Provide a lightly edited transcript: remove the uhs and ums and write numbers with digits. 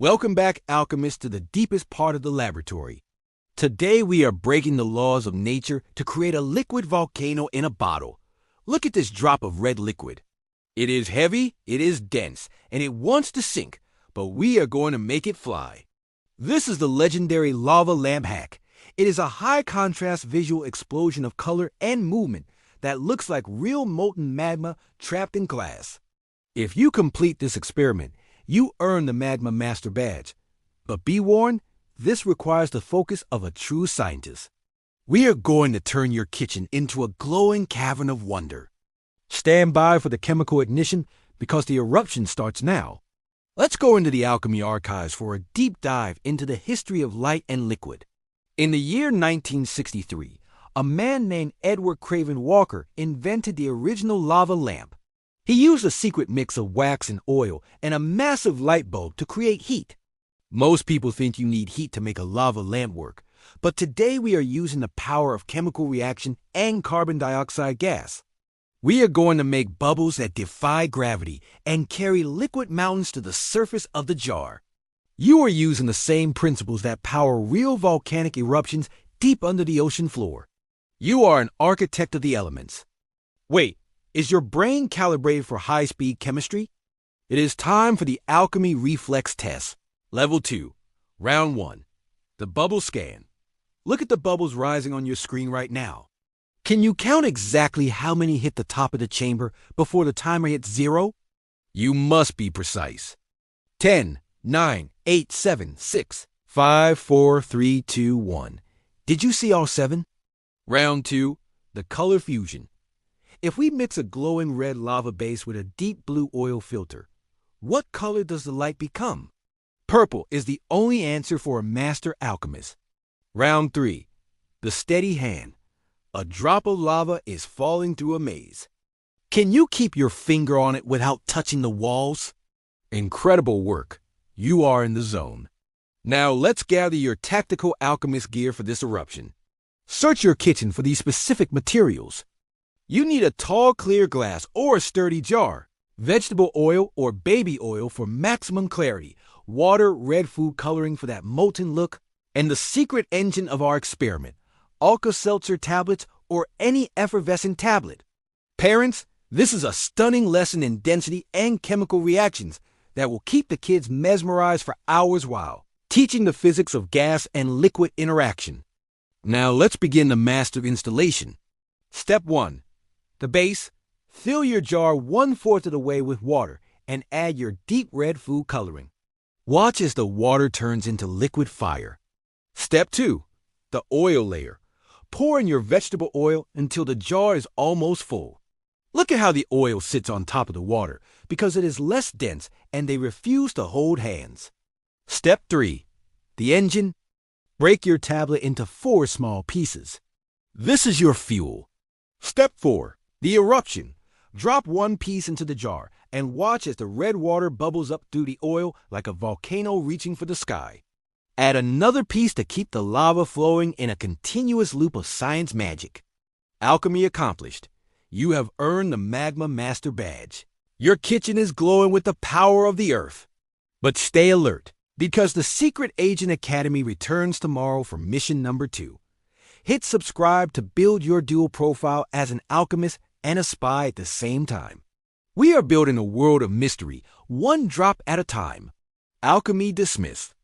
Welcome back, alchemists, to the deepest part of the laboratory. Today we are breaking the laws of nature to create a liquid volcano in a bottle. Look at this drop of red liquid. It is heavy, it is dense, and it wants to sink, but we are going to make it fly. This is the legendary lava lamp hack. It is a high-contrast visual explosion of color and movement that looks like real molten magma trapped in glass. If you complete this experiment, you earn the Magma Master Badge. But be warned, this requires the focus of a true scientist. We are going to turn your kitchen into a glowing cavern of wonder. Stand by for the chemical ignition because the eruption starts now. Let's go into the alchemy archives for a deep dive into the history of light and liquid. In the year 1963, a man named Edward Craven Walker invented the original lava lamp. He used a secret mix of wax and oil and a massive light bulb to create heat. Most people think you need heat to make a lava lamp work, but today we are using the power of chemical reaction and carbon dioxide gas. We are going to make bubbles that defy gravity and carry liquid mountains to the surface of the jar. You are using the same principles that power real volcanic eruptions deep under the ocean floor. You are an architect of the elements. Wait, is your brain calibrated for high-speed chemistry? It is time for the Alchemy Reflex Test. Level 2, Round 1, the bubble scan. Look at the bubbles rising on your screen right now. Can you count exactly how many hit the top of the chamber before the timer hits 0? You must be precise. 10, 9, 8, 7, 6, 5, 4, 3, 2, 1. Did you see all 7? Round 2, the color fusion. If we mix a glowing red lava base with a deep blue oil filter, what color does the light become? Purple is the only answer for a master alchemist. Round 3, the steady hand. A drop of lava is falling through a maze. Can you keep your finger on it without touching the walls? Incredible work. You are in the zone. Now let's gather your tactical alchemist gear for this eruption. Search your kitchen for these specific materials. You need a tall, clear glass or a sturdy jar, vegetable oil or baby oil for maximum clarity, water, red food coloring for that molten look, and the secret engine of our experiment, Alka-Seltzer Tablets or any effervescent tablet. Parents, this is a stunning lesson in density and chemical reactions that will keep the kids mesmerized for hours while teaching the physics of gas and liquid interaction. Now let's begin the master installation. Step 1. The base. Fill your jar 1/4 of the way with water and add your deep red food coloring. Watch as the water turns into liquid fire. Step 2. The oil layer. Pour in your vegetable oil until the jar is almost full. Look at how the oil sits on top of the water because it is less dense and they refuse to hold hands. Step 3. The engine. Break your tablet into 4 small pieces. This is your fuel. Step 4. The eruption. Drop 1 piece into the jar and watch as the red water bubbles up through the oil like a volcano reaching for the sky. Add another piece to keep the lava flowing in a continuous loop of science magic. Alchemy accomplished. You have earned the Magma Master Badge. Your kitchen is glowing with the power of the earth. But stay alert, because the Secret Agent Academy returns tomorrow for mission number 2. Hit subscribe to build your dual profile as an alchemist and a spy at the same time. We are building a world of mystery, one drop at a time. Alchemy dismissed.